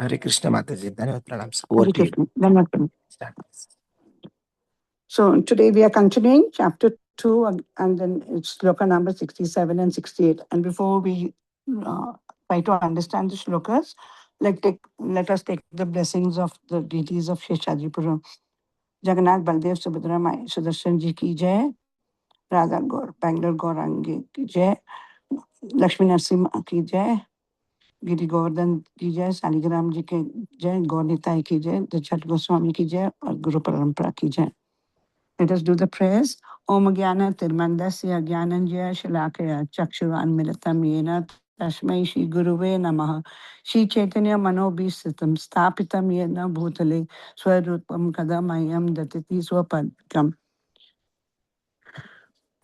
Hare Krishna Mataji. Dhanyavad pranams. Hare Krishna. Dhanyavad pranams. So today we are continuing chapter 2 and then it's sloka number 67 and 68. And before we try to understand the shlokas, let us take the blessings of the deities of Sheshajipuram. Jagannath Baldev Subhadra Mai Sudarshan Ji ki jai, Radha Gaur, Bangalore Gaurangi ki jai, Lakshmi Narsimha ki jai, गिरी गोवर्धन की जय, शालिग्राम जी के जय, गौरनिताई की जय, दशरथ गोस्वामी की जय और गुरु परंपरा की जय. Let us do the prayers. Om Gyana Tirmandasya Gyananjaya Shalakaya Chakshuranmilitam Yena Tashmai Shri Guruve Namaha. Shri Chaitanya Manobhisitam Stapitam Yena Bhutale Swarupam Kadamayam Datiti Swapadkam.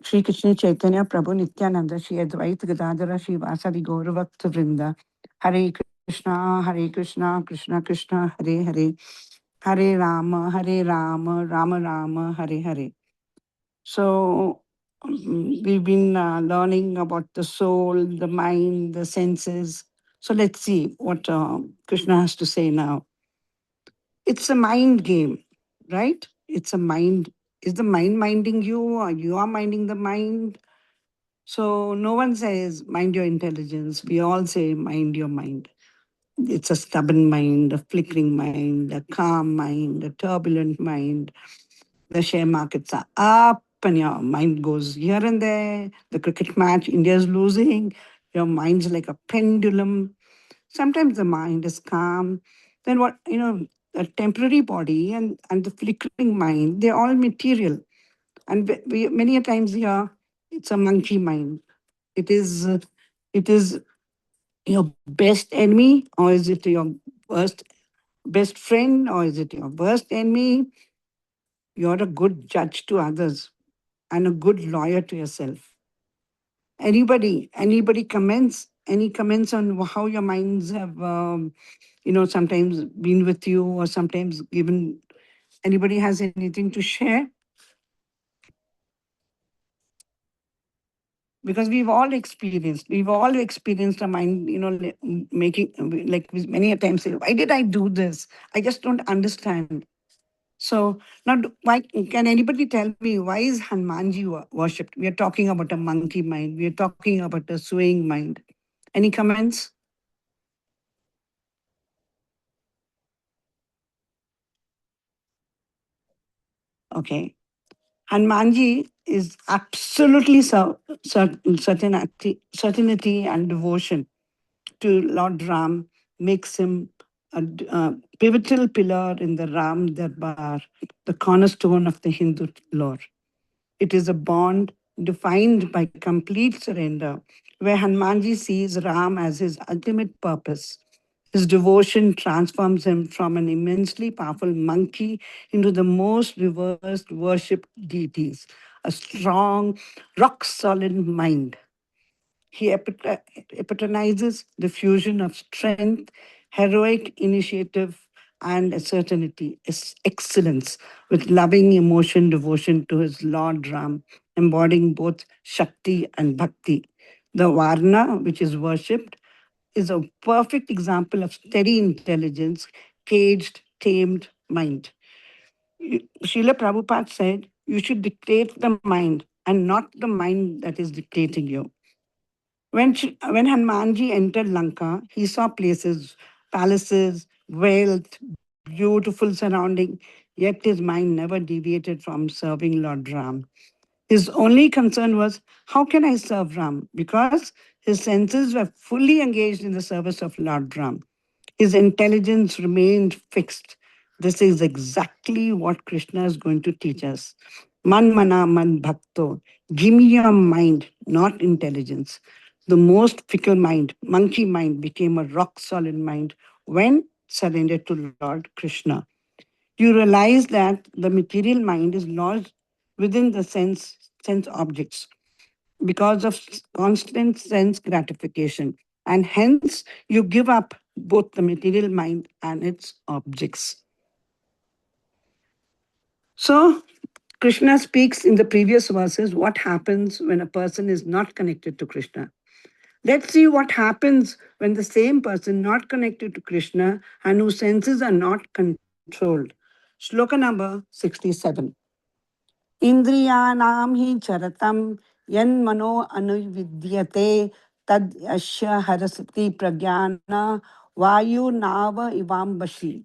Shri Krishna Chaitanya Prabhu Nityananda Shri Advaita Gadadhara Shri Vasadi Gauravakta Vrinda. Hare Krishna, Hare Krishna, Krishna Krishna, Hare Hare, Hare Rama, Hare Rama, Rama Rama, Hare Hare. So we've been learning about the soul, the mind, the senses. So let's see what Krishna has to say now. It's a mind game, right? It's a mind. Is the mind minding you or you are minding the mind? So no one says mind your intelligence. We all say mind your mind. It's a stubborn mind, a flickering mind, a calm mind, a turbulent mind. The share markets are up and your mind goes here and there. The cricket match, India's losing. Your mind's like a pendulum. Sometimes the mind is calm. Then what, the temporary body and the flickering mind, they're all material. And we many a times here, it's a monkey mind. It is your best enemy, or is it your worst best friend, or is it your worst enemy? You're a good judge to others and a good lawyer to yourself. Anybody comments? Any comments on how your minds have, sometimes been with you or sometimes given? Anybody has anything to share? Because we've all experienced a mind, making, like many a times say, why did I do this? I just don't understand. So now, why can anybody tell me why is Hanumanji worshipped? We are talking about a monkey mind. We are talking about a swaying mind. Any comments? Okay. Hanumanji is absolutely certainty and devotion to Lord Ram makes him a pivotal pillar in the Ram Darbar, the cornerstone of the Hindu lore. It is a bond defined by complete surrender, where Hanumanji sees Ram as his ultimate purpose. His devotion transforms him from an immensely powerful monkey into the most reversed worshipped deities, a strong, rock solid mind. He epitomizes the fusion of strength, heroic initiative, and certainty, excellence, with loving emotion, devotion to his Lord Ram, embodying both Shakti and Bhakti. The Varna, which is worshipped, is a perfect example of steady intelligence, caged, tamed mind. Srila Prabhupada said, you should dictate the mind and not the mind that is dictating you. When Hanumanji entered Lanka, he saw places, palaces, wealth, beautiful surrounding, yet his mind never deviated from serving Lord Ram. His only concern was, how can I serve Ram? Because his senses were fully engaged in the service of Lord Ram. His intelligence remained fixed. This is exactly what Krishna is going to teach us. Man mana man bhakto. Give me your mind, not intelligence. The most fickle mind, monkey mind, became a rock solid mind when surrendered to Lord Krishna. You realize that the material mind is lodged within the sense objects because of constant sense gratification. And hence, you give up both the material mind and its objects. So, Krishna speaks in the previous verses what happens when a person is not connected to Krishna. Let's see what happens when the same person not connected to Krishna and whose senses are not controlled. Shloka number 67. Indriyanam hi charatam yan mano anuvidyate tad asya harasati pragyana vayu nava ivambashi.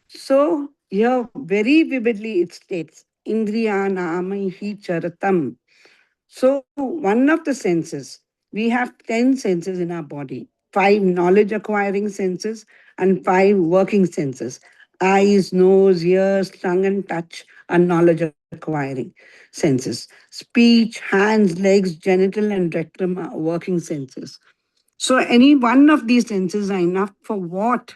So here very vividly it states Indriyanam hi charatam. So, one of the senses, we have 10 senses in our body, five knowledge acquiring senses, and five working senses. Eyes, nose, ears, tongue, and touch are knowledge acquiring senses. Speech, hands, legs, genital, and rectum are working senses. So, any one of these senses are enough for what?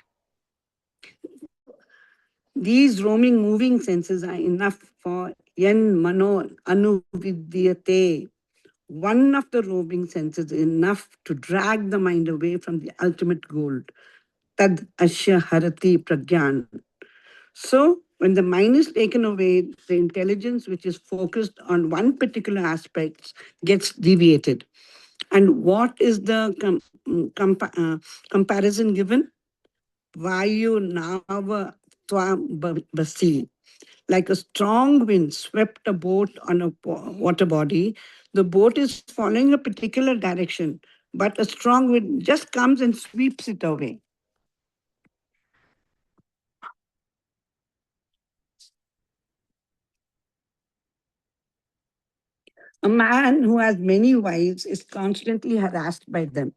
These roaming, moving senses are enough for yen mano anuvidyate. One of the roving senses is enough to drag the mind away from the ultimate goal. Tad asya harati pragyan. So, when the mind is taken away, the intelligence which is focused on one particular aspect gets deviated. And what is the comparison given? Vayu nava basi. Like a strong wind swept a boat on a water body, the boat is following a particular direction, but a strong wind just comes and sweeps it away. A man who has many wives is constantly harassed by them.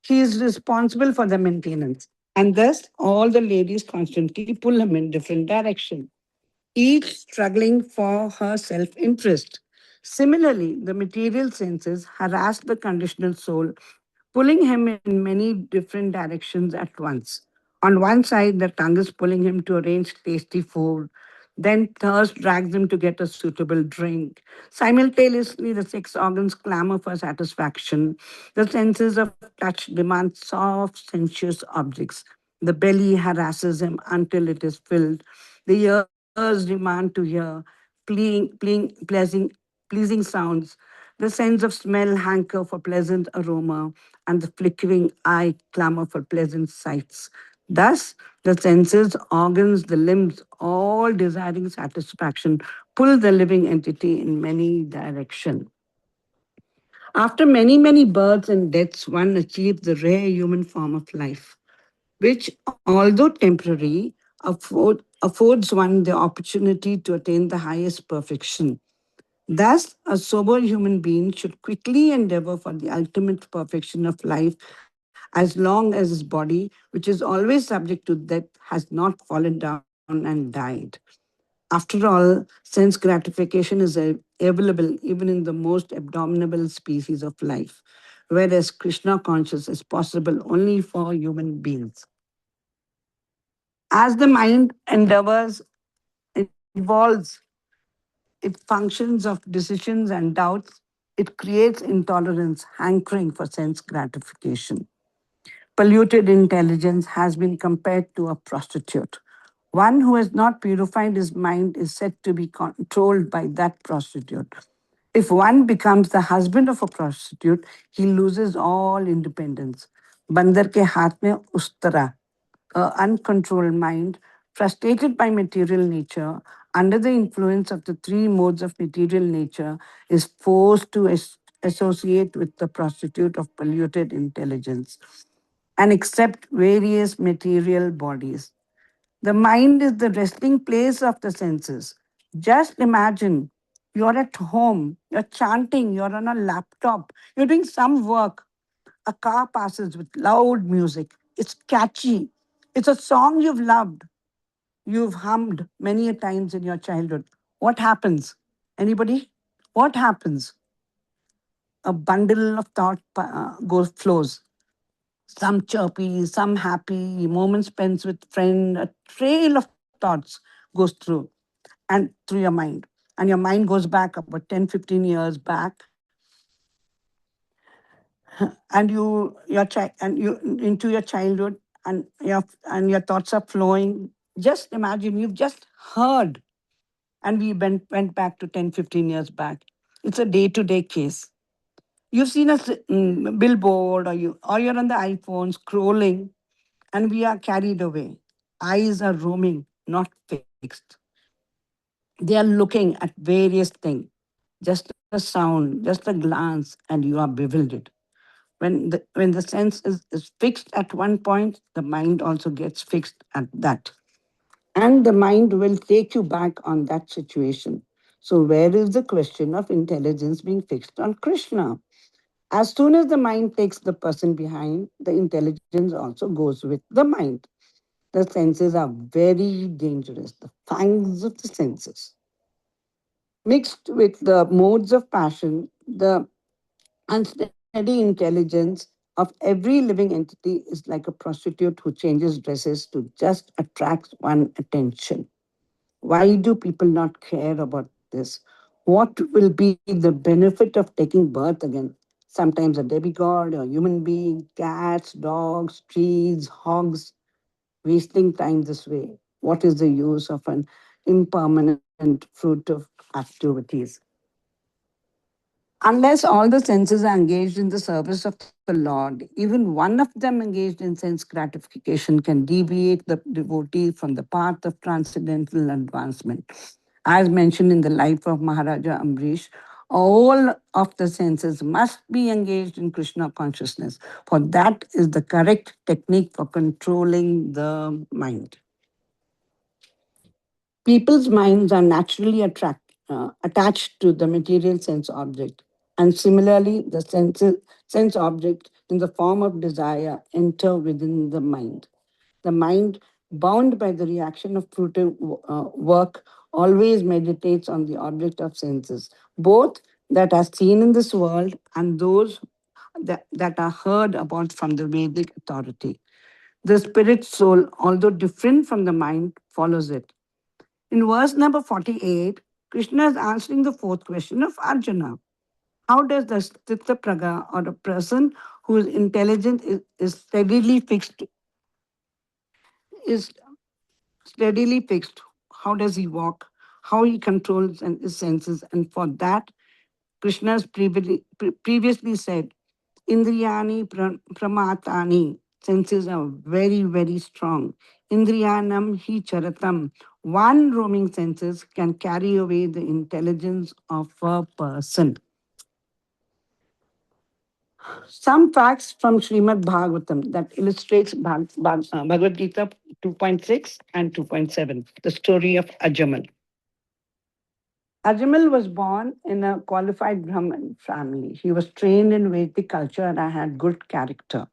He is responsible for the maintenance, and thus all the ladies constantly pull him in different direction, each struggling for her self interest. Similarly, the material senses harass the conditional soul, pulling him in many different directions at once. On one side, the tongue is pulling him to arrange tasty food. Then thirst drags him to get a suitable drink. Simultaneously, the six organs clamor for satisfaction. The senses of touch demand soft, sensuous objects. The belly harasses him until it is filled. The ears demand to hear pleasing sounds. The sense of smell hanker for pleasant aroma, and the flickering eye clamor for pleasant sights. Thus, the senses, organs, the limbs, all desiring satisfaction, pull the living entity in many directions. After many, many births and deaths, one achieves the rare human form of life, which, although temporary, affords one the opportunity to attain the highest perfection. Thus, a sober human being should quickly endeavor for the ultimate perfection of life as long as his body, which is always subject to death, has not fallen down and died. After all, sense gratification is available even in the most abominable species of life, whereas Krishna consciousness is possible only for human beings. As the mind endeavors, evolves, it functions of decisions and doubts, it creates intolerance, hankering for sense gratification. Polluted intelligence has been compared to a prostitute. One who has not purified his mind is said to be controlled by that prostitute. If one becomes the husband of a prostitute, he loses all independence. Bandar ke haath mein ustara. A uncontrolled mind, frustrated by material nature, under the influence of the three modes of material nature, is forced to associate with the prostitute of polluted intelligence and accept various material bodies. The mind is the resting place of the senses. Just imagine you're at home, you're chanting, you're on a laptop, you're doing some work. A car passes with loud music. It's catchy. It's a song you've loved. You've hummed many a times in your childhood. What happens? Anybody? What happens? A bundle of thought goes flows. Some chirpy, some happy, moments spent with friend, a trail of thoughts goes through and through your mind. And your mind goes back about 10, 15 years back, and you into your childhood, and your thoughts are flowing. Just imagine you've just heard, and we went back to 10, 15 years back. It's a day-to-day case. You've seen a billboard, or you're on the iPhone scrolling, and we are carried away. Eyes are roaming, not fixed. They are looking at various things. Just a sound, just a glance, and you are bewildered. When the sense is fixed at one point, the mind also gets fixed at that. And the mind will take you back on that situation. So, where is the question of intelligence being fixed on Krishna? As soon as the mind takes the person behind, the intelligence also goes with the mind. The senses are very dangerous, the fangs of the senses. Mixed with the modes of passion, the unsteady intelligence of every living entity is like a prostitute who changes dresses to just attract one attention. Why do people not care about this? What will be the benefit of taking birth again? Sometimes a demigod, a human being, cats, dogs, trees, hogs, wasting time this way. What is the use of an impermanent fruit of activities? Unless all the senses are engaged in the service of the Lord, even one of them engaged in sense gratification can deviate the devotee from the path of transcendental advancement. As mentioned in the life of Maharaja Ambrish, all of the senses must be engaged in Krishna consciousness, for that is the correct technique for controlling the mind. People's minds are naturally attached to the material sense object. And similarly, the sense object in the form of desire enter within the mind. The mind, bound by the reaction of fruitive work, always meditates on the object of senses, both that are seen in this world and those that are heard about from the Vedic authority. The spirit soul, although different from the mind, follows it. In verse number 48, Krishna is answering the fourth question of Arjuna. How does the Stitha Praga, or a person whose intelligence is is steadily fixed, how does he walk? How he controls and his senses? And for that, Krishna has previously said, Indriyani pramatani, senses are very, very strong. Indriyanam hi charatam, one roaming senses can carry away the intelligence of a person. Some facts from Srimad Bhagavatam that illustrates Bhagavad Gita 2.6 and 2.7, the story of Ajamal. Ajamal was born in a qualified Brahmin family. He was trained in Vedic culture and had good character.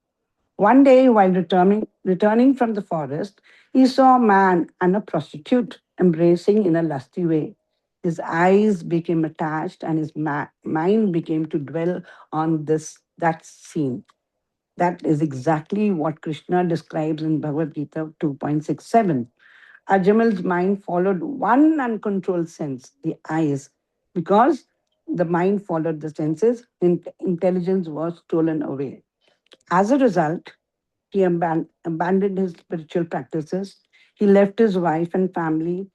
One day, while returning from the forest, he saw a man and a prostitute embracing in a lusty way. His eyes became attached and his mind became to dwell on that scene. That is exactly what Krishna describes in Bhagavad Gita 2.67. Ajamal's mind followed one uncontrolled sense, the eyes. Because the mind followed the senses, intelligence was stolen away. As a result, he abandoned his spiritual practices. He left his wife and family.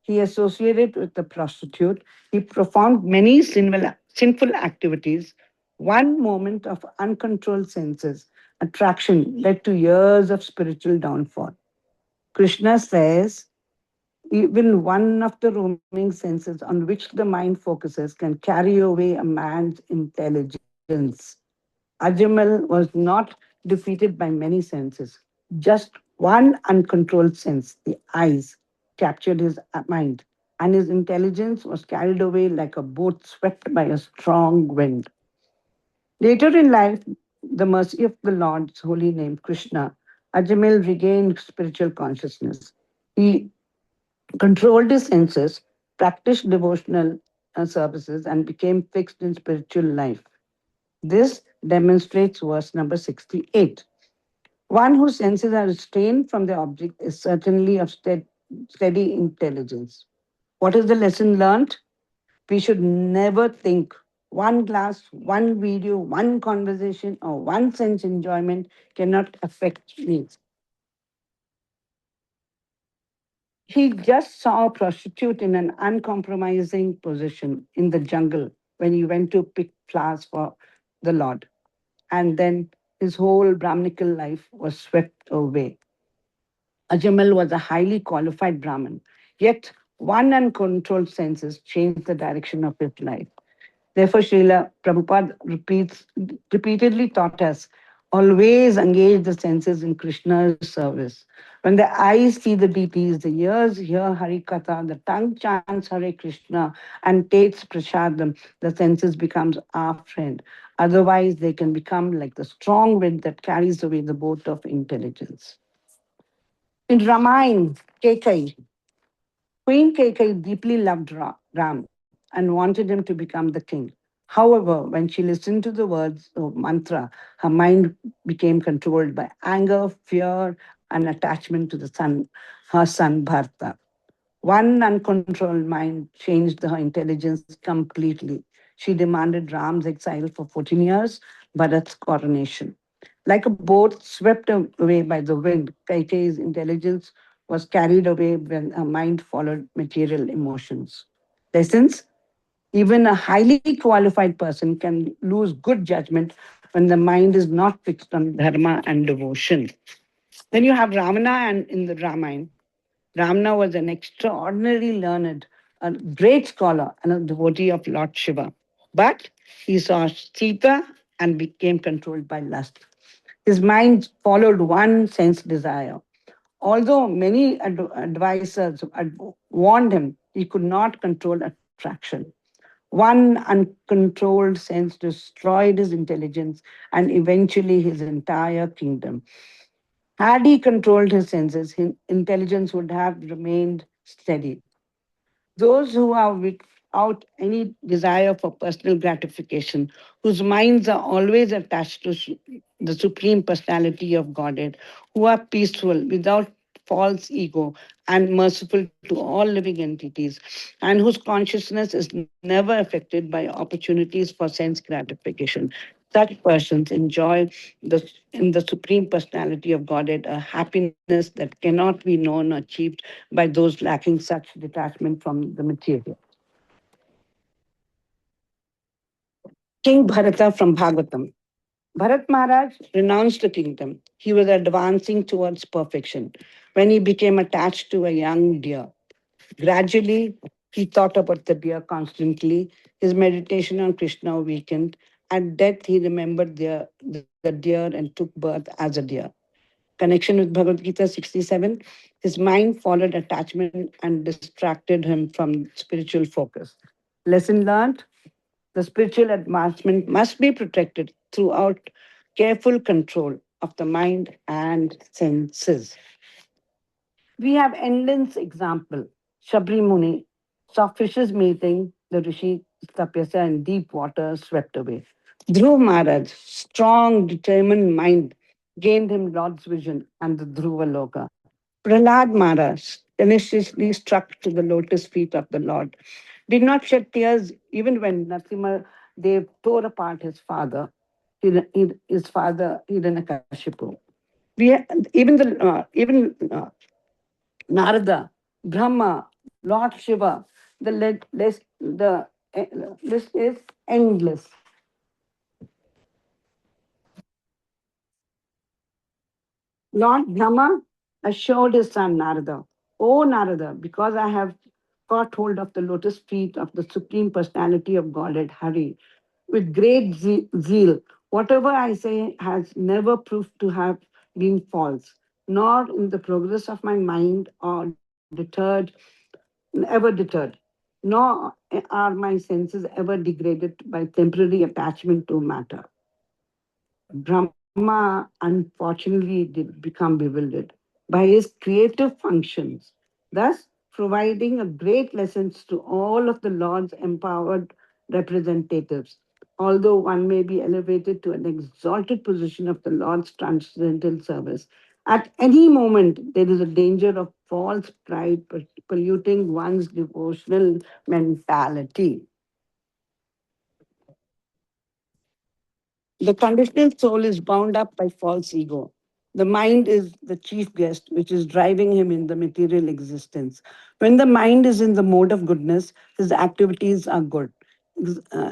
He associated with the prostitute. He performed many sinful activities. One moment of uncontrolled senses, attraction, led to years of spiritual downfall. Krishna says, even one of the roaming senses on which the mind focuses can carry away a man's intelligence. Ajamil was not defeated by many senses. Just one uncontrolled sense, the eyes, captured his mind, and his intelligence was carried away like a boat swept by a strong wind. Later in life, the mercy of the Lord's holy name, Krishna, Ajamil regained spiritual consciousness. He controlled his senses, practiced devotional services, and became fixed in spiritual life. This demonstrates verse number 68. One whose senses are restrained from the object is certainly of steady intelligence. What is the lesson learned? We should never think one glass, one video, one conversation, or one sense enjoyment cannot affect me. He just saw a prostitute in an uncompromising position in the jungle when he went to pick flowers for the Lord. And then his whole Brahminical life was swept away. Ajamal was a highly qualified Brahmin, yet one uncontrolled senses changed the direction of his life. Therefore, Srila Prabhupada repeatedly taught us always engage the senses in Krishna's service. When the eyes see the deities, the ears hear Hari Katha, the tongue chants Hare Krishna and tastes prasadam, the senses becomes our friend. Otherwise, they can become like the strong wind that carries away the boat of intelligence. In Ramayana, Kekai, Queen Kekai deeply loved Ram and wanted him to become the king. However, when she listened to the words of mantra, her mind became controlled by anger, fear, and attachment to her son Bharata. One uncontrolled mind changed her intelligence completely. She demanded Ram's exile for 14 years, Bharat's coronation. Like a boat swept away by the wind, Kaikeyi's intelligence was carried away when her mind followed material emotions. Lessons? Even a highly qualified person can lose good judgment when the mind is not fixed on dharma and devotion. Then you have Ravana and in the Ramayana. Ramana was an extraordinarily learned, a great scholar, and a devotee of Lord Shiva. But he saw Sita and became controlled by lust. His mind followed one sense desire. Although many advisors warned him, he could not control attraction. One uncontrolled sense destroyed his intelligence and eventually his entire kingdom. Had he controlled his senses, his intelligence would have remained steady. Those who are without any desire for personal gratification, whose minds are always attached to the Supreme Personality of Godhead, who are peaceful without false ego and merciful to all living entities, and whose consciousness is never affected by opportunities for sense gratification. Such persons enjoy in the Supreme Personality of Godhead a happiness that cannot be known or achieved by those lacking such detachment from the material. King Bharata from Bhagavatam. Bharat Maharaj renounced the kingdom. He was advancing towards perfection when he became attached to a young deer. Gradually, he thought about the deer constantly. His meditation on Krishna weakened. At death, he remembered the deer and took birth as a deer. Connection with Bhagavad Gita 67. His mind followed attachment and distracted him from spiritual focus. Lesson learned: the spiritual advancement must be protected throughout careful control of the mind and senses. We have endless example. Shabri Muni saw fishes meeting the Rishi Tapyasa in deep water swept away. Dhruv Maharaj, strong, determined mind, gained him Lord's vision and the Dhruva Loka. Prahlad Maharaj, tenaciously struck to the lotus feet of the Lord, did not shed tears even when Narasimha Dev tore apart his father, his father Hiranyakashipu. Even Narada, Brahma, Lord Shiva. The list is endless. Lord Brahma assured his son Narada, O Narada, because I have caught hold of the lotus feet of the Supreme Personality of Godhead, Hari, with great zeal, whatever I say has never proved to have been false, nor in the progress of my mind or ever deterred, nor are my senses ever degraded by temporary attachment to matter. Brahma unfortunately did become bewildered by his creative functions, thus providing a great lessons to all of the Lord's empowered representatives. Although one may be elevated to an exalted position of the Lord's transcendental service, at any moment there is a danger of false pride polluting one's devotional mentality. The conditional soul is bound up by false ego. The mind is the chief guest, which is driving him in the material existence. When the mind is in the mode of goodness, his activities are good,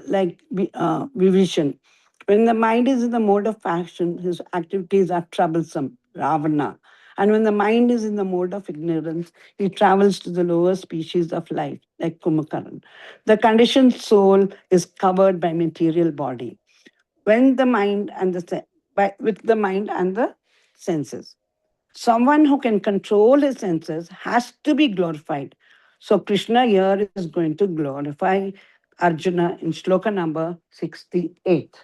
like vision. When the mind is in the mode of action, his activities are troublesome, Ravana. And when the mind is in the mode of ignorance, he travels to the lower species of life, like Kumakaran. The conditioned soul is covered by material body. When the mind and with the mind and the senses. Someone who can control his senses has to be glorified. So Krishna here is going to glorify Arjuna in shloka number 68.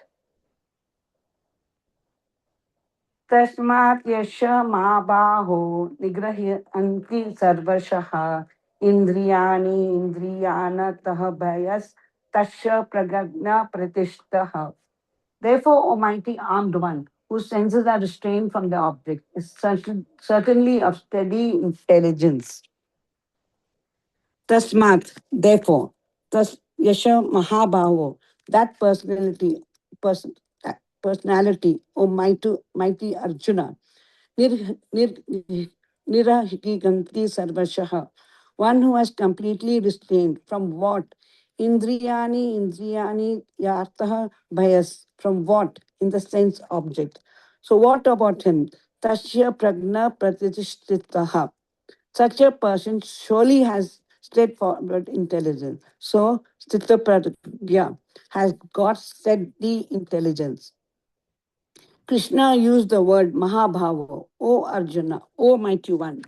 तस्मात् यश मा बाहो निग्रह्यन्ति सर्वशः इन्द्रियाणि इन्द्रियाणतः भयस् तस्य प्रज्ञा प्रतिष्ठः. Therefore, O mighty armed one, whose senses are restrained from the object, is certainly of steady intelligence. Tasmat, therefore, Yasha Mahabhavo, that person, personality, O mighty Arjuna, nir, nir, nirahiganti sarvashaha, one who has completely restrained from what? Indriyani yartaha bhayas, from what? In the sense object. So what about him? Tasya pragna pratishtitaha. Such a person surely has straightforward intelligence. So, Sthita Pragya has got steady intelligence. Krishna used the word Mahabhava, O Arjuna, O mighty one,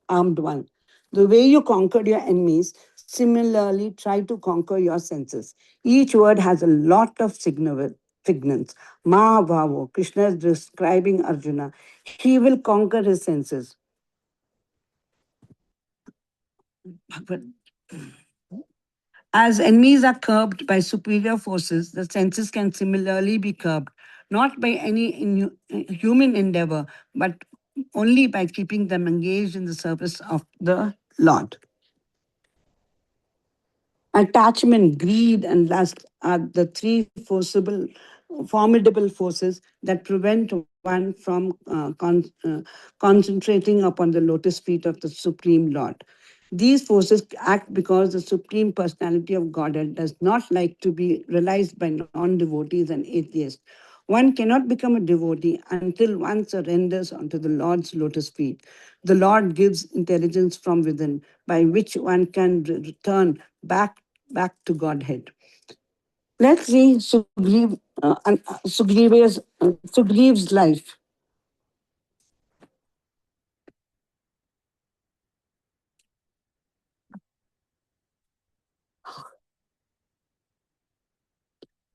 armed one. The way you conquered your enemies, similarly try to conquer your senses. Each word has a lot of significance. Mahabhava, Krishna is describing Arjuna. He will conquer his senses. As enemies are curbed by superior forces, the senses can similarly be curbed, not by any human endeavor, but only by keeping them engaged in the service of the Lord. Attachment, greed, and lust are the three formidable forces that prevent one from concentrating upon the lotus feet of the Supreme Lord. These forces act because the Supreme Personality of Godhead does not like to be realized by non devotees and atheists. One cannot become a devotee until one surrenders onto the Lord's lotus feet. The Lord gives intelligence from within by which one can return back to Godhead. Let's see Sugriva's life.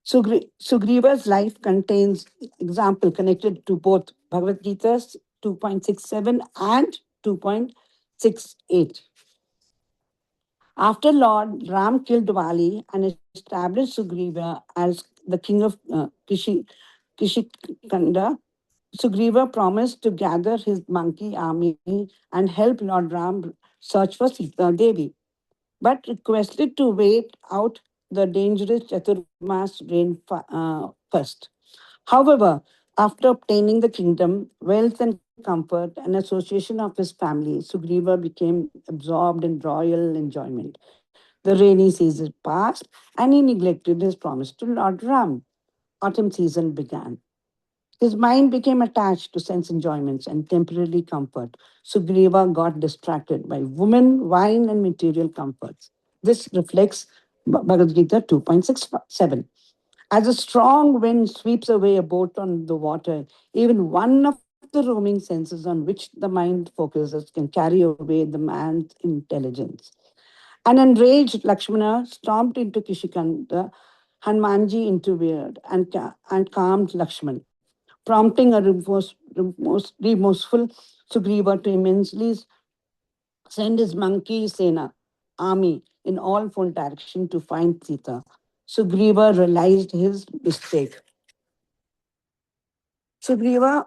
Sugriva's life contains example connected to both Bhagavad Gita 2.67 and 2.68. After Lord Ram killed Vali and established Sugriva as the king of Kishikanda, Sugriva promised to gather his monkey army and help Lord Ram search for Sita Devi, but requested to wait out the dangerous Chaturmas reign first. However, after obtaining the kingdom, wealth and comfort, and association of his family, Sugriva became absorbed in royal enjoyment. The rainy season passed, and he neglected his promise to Lord Ram. Autumn season began. His mind became attached to sense enjoyments and temporary comfort. Sugriva got distracted by women, wine, and material comforts. This reflects Bhagavad Gita 2.67. As a strong wind sweeps away a boat on the water, even one of the roaming senses on which the mind focuses can carry away the man's intelligence. An enraged Lakshmana stomped into Kishikanda. Hanumanji intervened and calmed Lakshman, prompting a remorseful Sugriva to immensely send his monkey Sena army in all four directions to find Sita. Sugriva realized his mistake. Sugriva,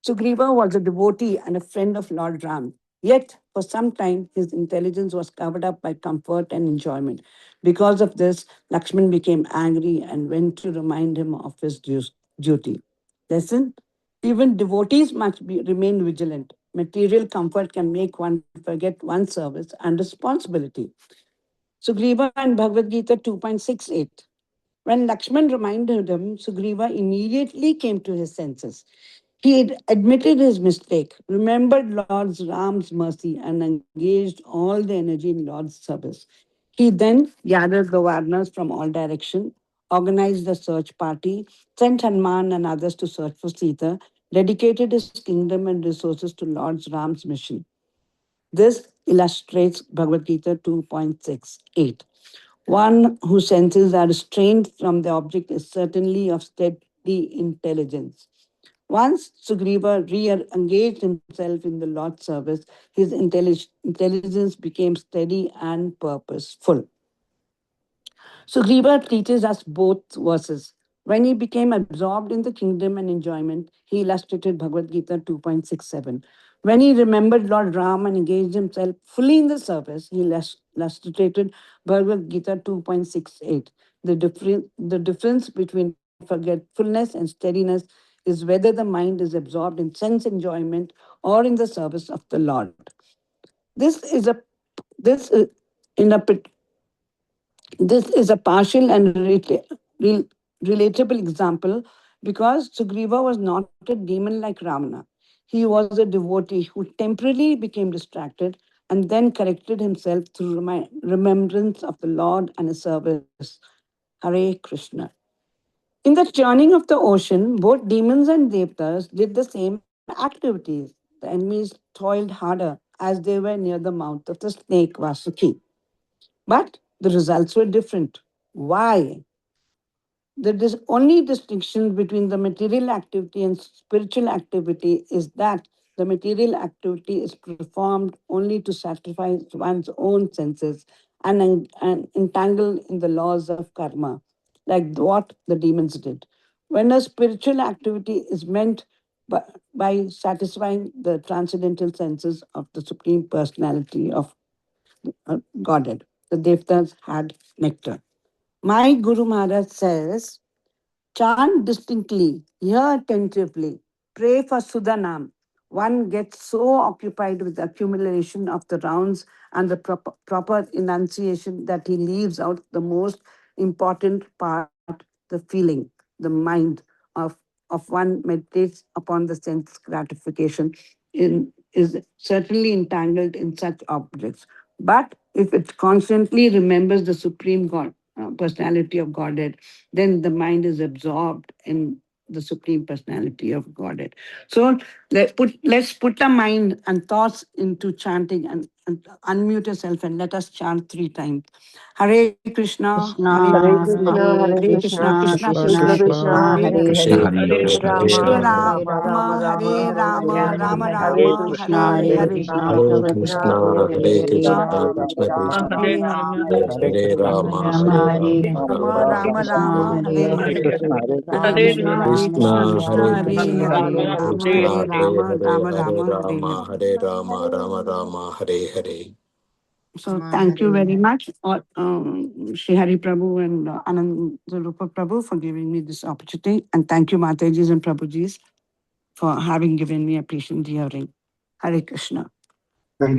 Sugriva was a devotee and a friend of Lord Ram. Yet, for some time, his intelligence was covered up by comfort and enjoyment. Because of this, Lakshman became angry and went to remind him of his duty. Lesson: even devotees must remain vigilant. Material comfort can make one forget one's service and responsibility. Sugriva and Bhagavad Gita 2.68. When Lakshman reminded him, Sugriva immediately came to his senses. He had admitted his mistake, remembered Lord Ram's mercy, and engaged all the energy in Lord's service. He then gathered the Varnas from all directions, organized a search party, sent Hanuman and others to search for Sita, dedicated his kingdom and resources to Lord Ram's mission. This illustrates Bhagavad Gita 2.68. One whose senses are restrained from the object is certainly of steady intelligence. Once Sugriva re-engaged himself in the Lord's service, his intelligence became steady and purposeful. Sugriva teaches us both verses. When he became absorbed in the kingdom and enjoyment, he illustrated Bhagavad Gita 2.67. When he remembered Lord Ram and engaged himself fully in the service, he illustrated Bhagavad Gita 2.68. The difference between forgetfulness and steadiness is whether the mind is absorbed in sense enjoyment or in the service of the Lord. This is a this in a this is a partial and relatable example because Sugriva was not a demon like Ravana. He was a devotee who temporarily became distracted and then corrected himself through remembrance of the Lord and his service. Hare Krishna. In the churning of the ocean, both demons and devtas did the same activities. The enemies toiled harder as they were near the mouth of the snake Vasuki. But the results were different. Why? The only distinction between the material activity and spiritual activity is that the material activity is performed only to satisfy one's own senses and entangle in the laws of karma, like what the demons did. When a spiritual activity is meant by satisfying the transcendental senses of the Supreme Personality of Godhead, the Devtas had nectar. My Guru Maharaj says, chant distinctly, hear attentively, pray for Sudanam. One gets so occupied with the accumulation of the rounds and the proper enunciation that he leaves out the most important part, the feeling, the mind of, of one meditates upon the sense gratification is certainly entangled in such objects. But if it constantly remembers the Supreme God, personality of Godhead, then the mind is absorbed in the Supreme Personality of Godhead. So let's put the mind and thoughts into chanting and unmute yourself and let us chant 3 times. Hare Krishna, Hare Hare Krishna, Krishna, Hare Hare Krishna, Krishna, Krishna Krishna Krishna Krishna, Krishna, Krishna, Hare Hare Hare, Hare Hare, Hare, Hare Hare Rama, Hare Rama, Rama, Hare Rama, Hare Rama, Hare, Rama Hare Rama, Krishna, Hare Hare Hare. Krishna, Hare Krishna Krishna, Krishna, Hare Hare, Hare Hare Krishna, Rama, Krishna Hare Rama, Krishna, Hare Hare Rama, Hare, Hare Hare, Hare Rama, Krishna Hare Hare Rama, Krishna, Rama Rama Rama Krishna Rama, Rama, Krishna, Hare Hare Hare Hare. Hare, Hare. Hare Rama Krishna, Hare Rama, Krishna, Krishna, Rama Krishna Hare Rama, Hare Hare Krishna, Hare, Hare, Hare Hare Rama Krishna, Hare Krishna. Hare Rama, Hare, Rama Hare Rama, Hare Rama, Hare. Hare Rama, Rama Rama, Hare Hare. So thank you very much, Shri Hari Prabhu and Anand Rupa Prabhu for giving me this opportunity. And thank you, Matajis and Prabhujis, for having given me a patient hearing. Hare Krishna. Thank you.